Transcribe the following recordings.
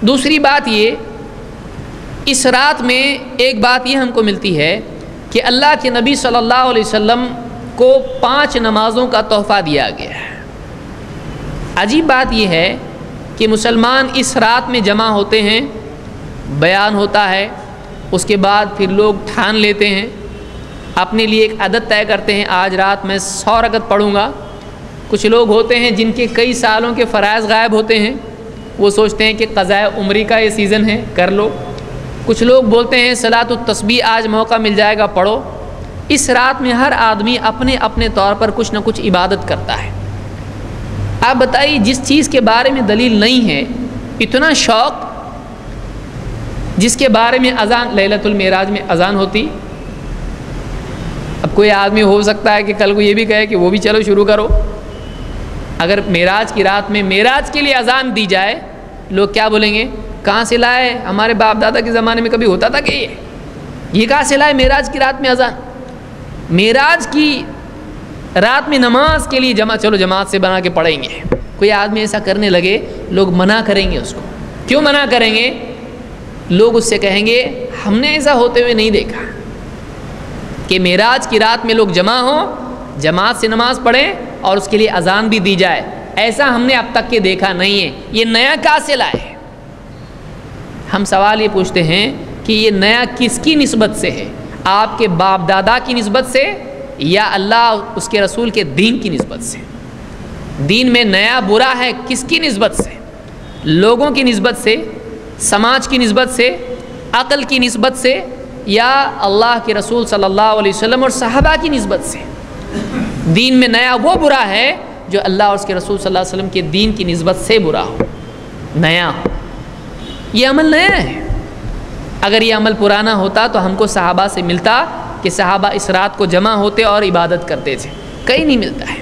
دوسری بات یہ، اس رات میں ایک بات یہ ہم کو ملتی ہے کہ اللہ کے نبی صلی اللہ علیہ وسلم کو 5 نمازوں کا تحفہ دیا گیا ہے۔ عجیب بات یہ ہے کہ مسلمان اس رات میں جمع ہوتے ہیں، بیان ہوتا ہے، اس کے بعد پھر لوگ ٹھان لیتے ہیں، اپنے لیے ایک عدد طے کرتے ہیں، آج رات میں 100 رکعت پڑھوں گا۔ کچھ لوگ ہوتے ہیں جن کے کئی سالوں کے فرائض غائب ہوتے ہیں، وہ سوچتے ہیں کہ قضاء عمری کا یہ سیزن ہے، کر لو۔ کچھ لوگ بولتے ہیں صلاۃ التسبیح آج موقع مل جائے گا، پڑھو۔ اس رات میں ہر آدمی اپنے اپنے طور پر کچھ نہ کچھ عبادت کرتا ہے۔ آپ بتائیے، جس چیز کے بارے میں دلیل نہیں ہے، اتنا شوق، جس کے بارے میں اذان لیلۃ المعراج میں اذان ہوتی۔ اب کوئی آدمی ہو سکتا ہے کہ کل کو یہ بھی کہے کہ وہ بھی چلو شروع کرو۔ اگر معراج کی رات میں معراج کے لیے اذان دی جائے، لوگ کیا بولیں گے؟ کہاں سے لائے؟ ہمارے باپ دادا کے زمانے میں کبھی ہوتا تھا کہ یہ کہاں سے لائے معراج کی رات میں اذان؟ معراج کی رات میں نماز کے لیے چلو جماعت سے بنا کے پڑھیں گے۔ کوئی آدمی ایسا کرنے لگے، لوگ منع کریں گے اس کو۔ کیوں منع کریں گے؟ لوگ اس سے کہیں گے ہم نے ایسا ہوتے ہوئے نہیں دیکھا کہ معراج کی رات میں لوگ جمع ہوں، جماعت سے نماز پڑھیں اور اس کے لیے اذان بھی دی جائے۔ ایسا ہم نے اب تک کے دیکھا نہیں ہے، یہ نیا کہاں سے لائے؟ ہم سوال یہ پوچھتے ہیں کہ یہ نیا کس کی نسبت سے ہے؟ آپ کے باپ دادا کی نسبت سے یا اللہ اس کے رسول کے دین کی نسبت سے؟ دین میں نیا برا ہے کس کی نسبت سے؟ لوگوں کی نسبت سے، سماج کی نسبت سے، عقل کی نسبت سے، یا اللہ کے رسول صلی اللہ علیہ وسلم اور صحابہ کی نسبت سے؟ دین میں نیا وہ برا ہے جو اللہ اور اس کے رسول صلی اللہ علیہ وسلم کے دین کی نسبت سے برا ہو، نیا ہو۔ یہ عمل نیا ہے۔ اگر یہ عمل پرانا ہوتا تو ہم کو صحابہ سے ملتا کہ صحابہ اس رات کو جمع ہوتے اور عبادت کرتے تھے، کہیں نہیں ملتا ہے۔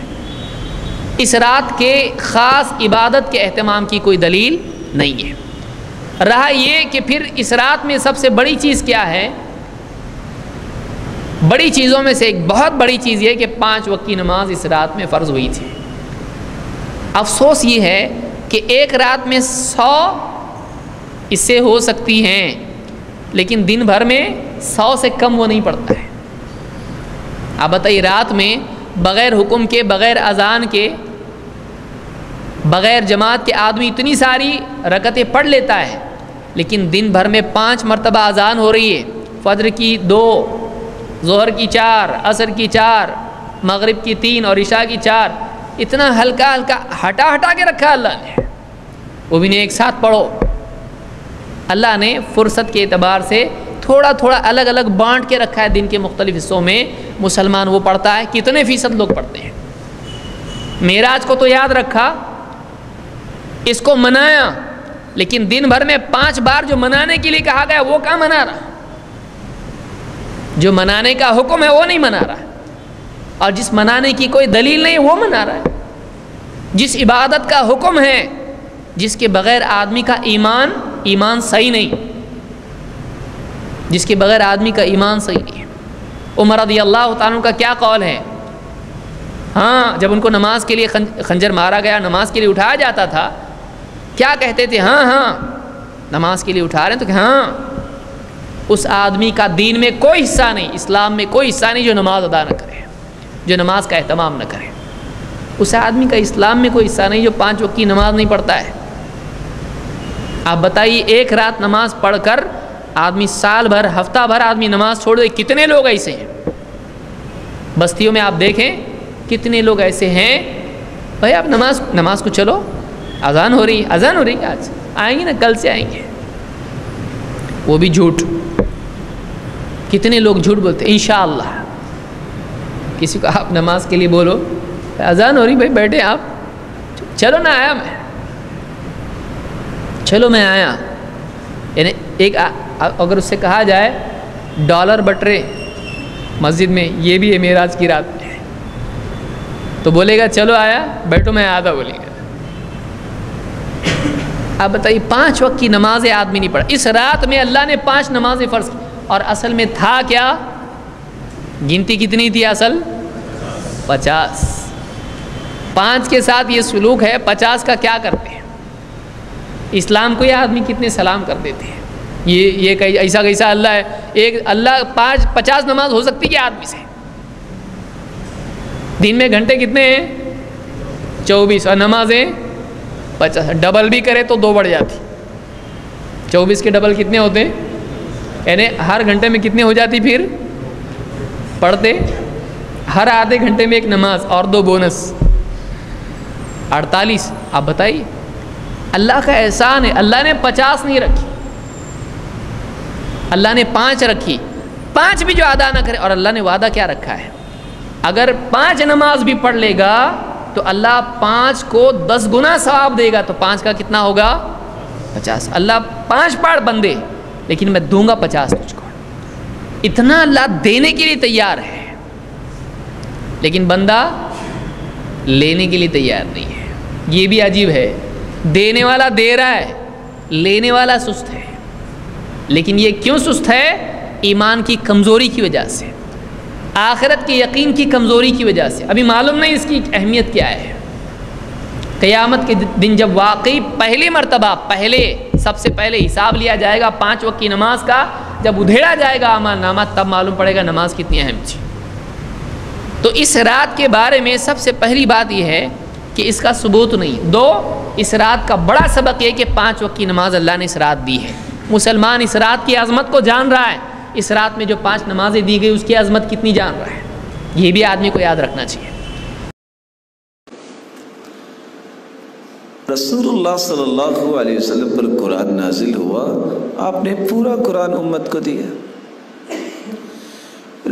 اس رات کے خاص عبادت کے اہتمام کی کوئی دلیل نہیں ہے۔ رہا یہ کہ پھر اس رات میں سب سے بڑی چیز کیا ہے؟ بڑی چیزوں میں سے ایک بہت بڑی چیز یہ کہ 5 وقت کی نماز اس رات میں فرض ہوئی تھی۔ افسوس یہ ہے کہ ایک رات میں 100 اس سے ہو سکتی ہیں، لیکن دن بھر میں 100 سے کم وہ نہیں پڑتا ہے۔ آپ بتائیے، رات میں بغیر حکم کے، بغیر اذان کے، بغیر جماعت کے آدمی اتنی ساری رکعتیں پڑھ لیتا ہے، لیکن دن بھر میں 5 مرتبہ اذان ہو رہی ہے، فجر کی 2، ظہر کی 4، عصر کی 4، مغرب کی 3 اور عشاء کی 4۔ اتنا ہلکا ہلکا ہٹا کے رکھا اللہ نے، وہ بھی نہیں ایک ساتھ پڑھو۔ اللہ نے فرصت کے اعتبار سے تھوڑا تھوڑا الگ الگ بانٹ کے رکھا ہے دن کے مختلف حصوں میں۔ مسلمان وہ پڑھتا ہے، کتنے فیصد لوگ پڑھتے ہیں؟ معراج کو تو یاد رکھا، اس کو منایا، لیکن دن بھر میں 5 بار جو منانے کے لیے کہا گیا وہ کہاں منا رہا؟ جو منانے کا حکم ہے وہ نہیں منا رہا، اور جس منانے کی کوئی دلیل نہیں وہ منا رہا ہے۔ جس عبادت کا حکم ہے، جس کے بغیر آدمی کا ایمان صحیح نہیں، جس کے بغیر آدمی کا ایمان صحیح نہیں ہے۔ عمر رضی اللہ تعالیٰ عنہ کا کیا قول ہے؟ ہاں، جب ان کو نماز کے لیے خنجر مارا گیا، نماز کے لیے اٹھایا جاتا تھا، کیا کہتے تھے؟ ہاں نماز کے لیے اٹھا رہے ہیں تو کہ ہاں، اس آدمی کا دین میں کوئی حصہ نہیں، اسلام میں کوئی حصہ نہیں جو نماز ادا نہ کرے، جو نماز کا اہتمام نہ کرے۔ اس آدمی کا اسلام میں کوئی حصہ نہیں جو 5 وقت کی نماز نہیں پڑھتا ہے۔ آپ بتائیے، ایک رات نماز پڑھ کر آدمی سال بھر، ہفتہ بھر آدمی نماز چھوڑ دے، کتنے لوگ ایسے ہیں؟ بستیوں میں آپ دیکھیں کتنے لوگ ایسے ہیں۔ بھائی آپ نماز کو چلو، اذان ہو رہی ہے، آج آئیں گے نا، کل سے آئیں گے، وہ بھی جھوٹ۔ کتنے لوگ جھوٹ بولتے ہیں انشاءاللہ۔ کسی کو آپ نماز کے لیے بولو، اذان ہو رہی، بھائی بیٹھے آپ، چلو نہ آیا میں، چلو میں آیا۔ یعنی ایک اگر اس سے کہا جائے ڈالر بٹ رہے مسجد میں، یہ بھی ہے معراج کی رات میں، تو بولے گا چلو آیا، بیٹھو میں آیا تھا، بولے گا۔ آپ بتائیے، 5 وقت کی نمازیں آدمی نہیں پڑھا۔ اس رات میں اللہ نے 5 نمازیں فرض کی، اور اصل میں تھا کیا؟ گنتی کتنی تھی اصل؟ 50۔ 5 کے ساتھ یہ سلوک ہے، 50 کا کیا کرتے ہیں؟ اسلام کو یہ آدمی کتنے سلام کر دیتے ہیں. یہ ایسا کیسا اللہ ہے؟ ایک اللہ 50 نماز ہو سکتی ہے آدمی سے. دن میں گھنٹے کتنے ہیں؟ 24. اور نمازیں 50. ڈبل بھی کرے تو 2 بڑھ جاتی. 24 کے ڈبل کتنے ہوتے ہیں؟ یعنی ہر گھنٹے میں کتنے ہو جاتی پھر پڑھتے؟ ہر آدھے گھنٹے میں ایک نماز اور 2 بونس، 48. آپ بتائیے، اللہ کا احسان ہے. اللہ نے 50 نہیں رکھی، اللہ نے 5 رکھی. 5 بھی جو ادا نہ کرے، اور اللہ نے وعدہ کیا رکھا ہے؟ اگر 5 نماز بھی پڑھ لے گا تو اللہ 5 کو 10 گنا ثواب دے گا. تو 5 کا کتنا ہوگا؟ 50. اللہ 5 پڑھ بندے، لیکن میں دوں گا 50 تجھ کو. اتنا اللہ دینے کے لیے تیار ہے، لیکن بندہ لینے کے لیے تیار نہیں ہے. یہ بھی عجیب ہے، دینے والا دے رہا ہے، لینے والا سست ہے. لیکن یہ کیوں سست ہے؟ ایمان کی کمزوری کی وجہ سے، آخرت کے یقین کی کمزوری کی وجہ سے. ابھی معلوم نہیں اس کی اہمیت کیا ہے. قیامت کے دن جب واقعی پہلی مرتبہ سب سے پہلے حساب لیا جائے گا 5 وقت کی نماز کا، جب ادھیڑا جائے گا اعمال نامہ، تب معلوم پڑے گا نماز کتنی اہم تھی. تو اس رات کے بارے میں سب سے پہلی بات یہ ہے کہ اس کا ثبوت نہیں. 2، اس رات کا بڑا سبق یہ کہ 5 وقت کی نماز اللہ نے اس رات دی ہے. مسلمان اس رات کی عظمت کو جان رہا ہے. اس رات میں جو 5 نمازیں دی گئی اس کی عظمت کتنی جان رہا ہے. یہ بھی آدمی کو یاد رکھنا چاہیے. رسول اللہ صلی اللہ علیہ وسلم پر قرآن نازل ہوا، آپ نے پورا قرآن امت کو دیا.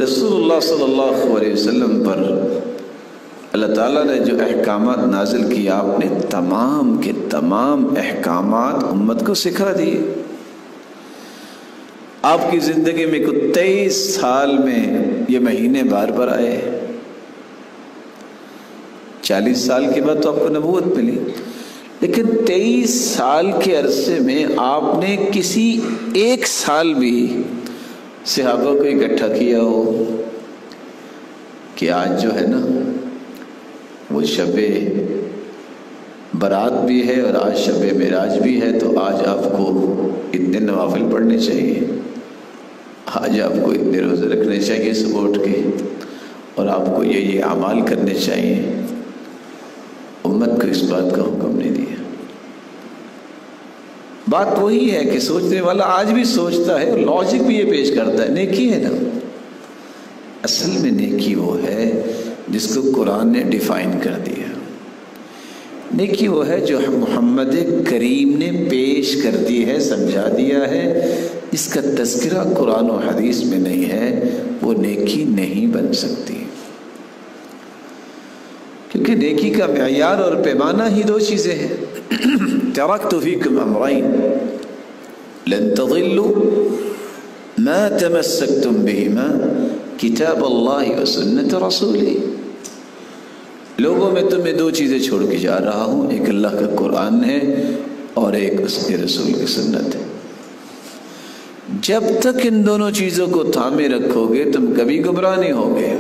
رسول اللہ صلی اللہ علیہ وسلم پر اللہ تعالیٰ نے جو احکامات نازل کیے، آپ نے تمام کے تمام احکامات امت کو سکھا دیے. آپ کی زندگی میں 23 سال میں یہ مہینے بار بار آئے. 40 سال کے بعد تو آپ کو نبوت ملی، لیکن 23 سال کے عرصے میں آپ نے کسی ایک سال بھی صحابہ کو اکٹھا کیا ہو کہ آج جو ہے نا وہ شب برات بھی ہے اور آج شب معراج بھی ہے، تو آج آپ کو اتنے نوافل پڑھنے چاہیے، آج آپ کو اتنے روزے رکھنے چاہیے صبح اٹھ کے، اور آپ کو یہ اعمال کرنے چاہیے. امت کو اس بات کا حکم نہیں دیا. بات وہی ہے کہ سوچنے والا آج بھی سوچتا ہے، لاجک بھی یہ پیش کرتا ہے. نیکی ہے نا، اصل میں نیکی وہ ہے جس کو قرآن نے ڈیفائن کر دیا. نیکی وہ ہے جو محمد کریم نے پیش کر دی ہے، سمجھا دیا ہے. اس کا تذکرہ قرآن و حدیث میں نہیں ہے، وہ نیکی نہیں بن سکتی. کیونکہ نیکی کا معیار اور پیمانہ ہی 2 چیزیں ہیں. ترکت فیکم امرین لن تضلوا ما تمسکتم بہما کتاب اللہ و سنت رسولہ. لوگوں میں تمہیں 2 چیزیں چھوڑ کے جا رہا ہوں، ایک اللہ کا قرآن ہے اور ایک اس کے رسول کی سنت ہے. جب تک ان دونوں چیزوں کو تھامے رکھو گے تم کبھی گمراہ نہیں ہوگے.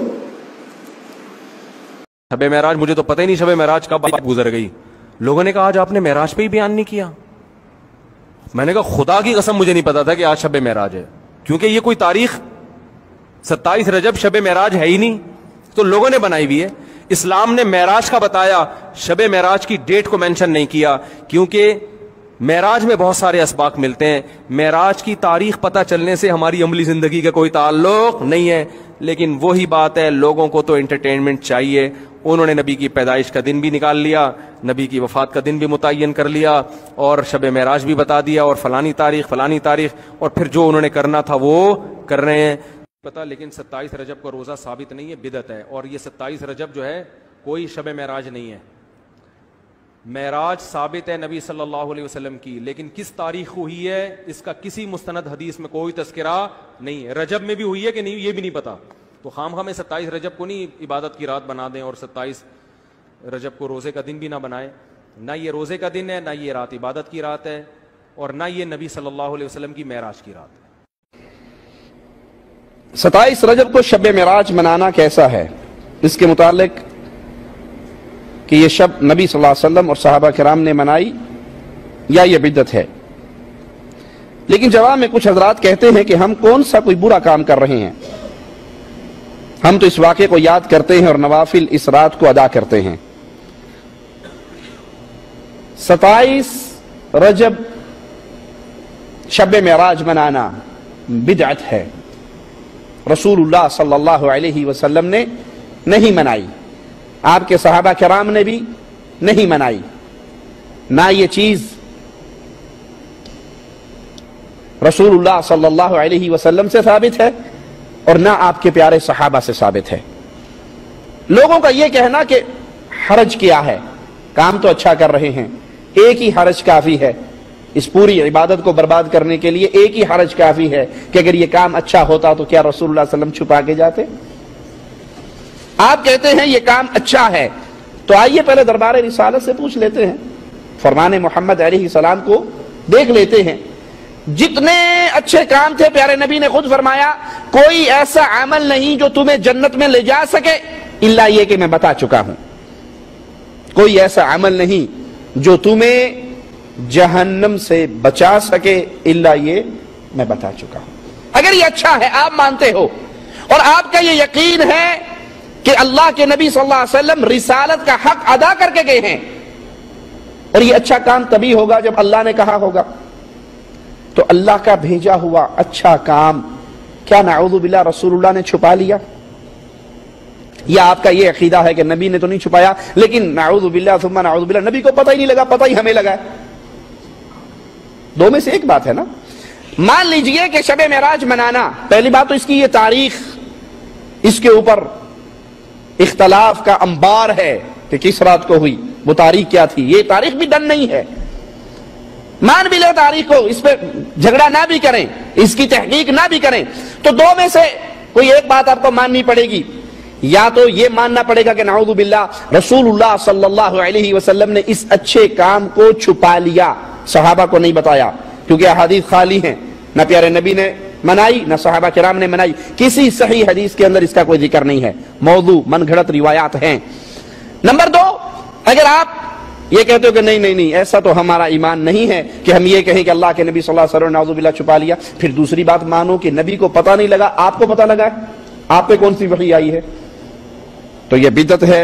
شب معراج، مجھے تو پتہ ہی نہیں شب معراج کب گزر گئی. لوگوں نے کہا آج آپ نے معراج پہ ہی بیان نہیں کیا. میں نے کہا خدا کی قسم مجھے نہیں پتا تھا کہ آج شب معراج ہے، کیونکہ یہ کوئی تاریخ 27 رجب شب معراج ہے ہی نہیں، تو لوگوں نے بنائی ہوئی ہے. اسلام نے معراج کا بتایا، شب معراج کی ڈیٹ کو مینشن نہیں کیا، کیونکہ معراج میں بہت سارے اسباق ملتے ہیں. معراج کی تاریخ پتہ چلنے سے ہماری عملی زندگی کا کوئی تعلق نہیں ہے. لیکن وہی بات ہے، لوگوں کو تو انٹرٹینمنٹ چاہیے. انہوں نے نبی کی پیدائش کا دن بھی نکال لیا، نبی کی وفات کا دن بھی متعین کر لیا، اور شب معراج بھی بتا دیا، اور فلانی تاریخ، اور پھر جو انہوں نے کرنا تھا وہ کر رہے ہیں. پتا، لیکن 27 رجب کا روزہ ثابت نہیں ہے، بدعت ہے. اور یہ 27 رجب جو ہے کوئی شب معراج نہیں ہے. معراج ثابت ہے نبی صلی اللہ علیہ وسلم کی، لیکن کس تاریخ ہوئی ہے اس کا کسی مستند حدیث میں کوئی تذکرہ نہیں ہے. رجب میں بھی ہوئی ہے کہ نہیں یہ بھی نہیں پتا. تو خام ہمیں 27 رجب کو نہیں عبادت کی رات بنا دیں اور 27 رجب کو روزے کا دن بھی نہ بنائیں. نہ یہ روزے کا دن ہے، نہ یہ رات عبادت کی رات ہے، اور نہ یہ نبی صلی اللہ علیہ وسلم کی معراج کی رات ہے. 27 رجب کو شب معراج منانا کیسا ہے؟ اس کے متعلق کہ یہ شب نبی صلی اللہ علیہ وسلم اور صحابہ کرام نے منائی، یا یہ بدعت ہے؟ لیکن جواب میں کچھ حضرات کہتے ہیں کہ ہم کون سا کوئی برا کام کر رہے ہیں، ہم تو اس واقعے کو یاد کرتے ہیں اور نوافل اس رات کو ادا کرتے ہیں۔ 27 رجب شب معراج منانا بدعت ہے، رسول اللہ صلی اللہ علیہ وسلم نے نہیں منائی، آپ کے صحابہ کرام نے بھی نہیں منائی، نہ یہ چیز رسول اللہ صلی اللہ علیہ وسلم سے ثابت ہے اور نہ آپ کے پیارے صحابہ سے ثابت ہے۔ لوگوں کا یہ کہنا کہ حرج کیا ہے، کام تو اچھا کر رہے ہیں، ایک ہی حرج کافی ہے، اس پوری عبادت کو برباد کرنے کے لیے ایک ہی حرج کافی ہے کہ اگر یہ کام اچھا ہوتا تو کیا رسول اللہ صلی اللہ علیہ وسلم چھپا کے جاتے؟ آپ کہتے ہیں یہ کام اچھا ہے، تو آئیے پہلے دربار رسالت سے پوچھ لیتے ہیں، فرمان محمد علیہ السلام کو دیکھ لیتے ہیں، جتنے اچھے کام تھے پیارے نبی نے خود فرمایا کوئی ایسا عمل نہیں جو تمہیں جنت میں لے جا سکے الا یہ کہ میں بتا چکا ہوں، کوئی ایسا عمل نہیں جو تمہیں جہنم سے بچا سکے الا یہ میں بتا چکا ہوں۔ اگر یہ اچھا ہے، آپ مانتے ہو اور آپ کا یہ یقین ہے کہ اللہ کے نبی صلی اللہ علیہ وسلم رسالت کا حق ادا کر کے گئے ہیں، اور یہ اچھا کام تبھی ہوگا جب اللہ نے کہا ہوگا، تو اللہ کا بھیجا ہوا اچھا کام کیا نعوذ باللہ رسول اللہ نے چھپا لیا؟ یا آپ کا یہ عقیدہ ہے کہ نبی نے تو نہیں چھپایا لیکن نعوذ باللہ ثم نعوذ باللہ نبی کو پتہ ہی نہیں لگا، پتہ ہی ہمیں لگا ہے؟ دو میں سے ایک بات ہے نا۔ مان لیجئے کہ شب معراج منانا، پہلی بات تو اس کی یہ تاریخ، اس کے اوپر اختلاف کا انبار ہے کہ کس رات کو ہوئی، وہ تاریخ کیا تھی، یہ تاریخ بھی ڈن نہیں ہے، مان بھی لے تاریخ کو، اس پہ جھگڑا نہ بھی کریں، اس کی تحقیق نہ بھی کریں، تو دو میں سے کوئی ایک بات آپ کو ماننی پڑے گی، یا تو یہ ماننا پڑے گا کہ نعوذ باللہ رسول اللہ صلی اللہ علیہ وسلم نے اس اچھے کام کو چھپا لیا، صحابہ کو نہیں بتایا، کیونکہ احادیث خالی ہیں، نہ پیارے نبی نے منائی نہ صحابہ کرام نے منائی، کسی صحیح حدیث کے اندر اس کا کوئی ذکر نہیں ہے، موضوع من گھڑت روایات ہیں۔ نمبر دو، اگر آپ یہ کہتے ہو کہ نہیں ایسا تو ہمارا ایمان نہیں ہے کہ ہم یہ کہیں کہ اللہ کے نبی صلی اللہ علیہ وسلم نے نعوذ باللہ چھپا لیا، پھر دوسری بات مانو کہ نبی کو پتہ نہیں لگا، آپ کو پتہ لگا ہے، آپ پہ کون سی وحی آئی ہے، تو یہ بدعت ہے۔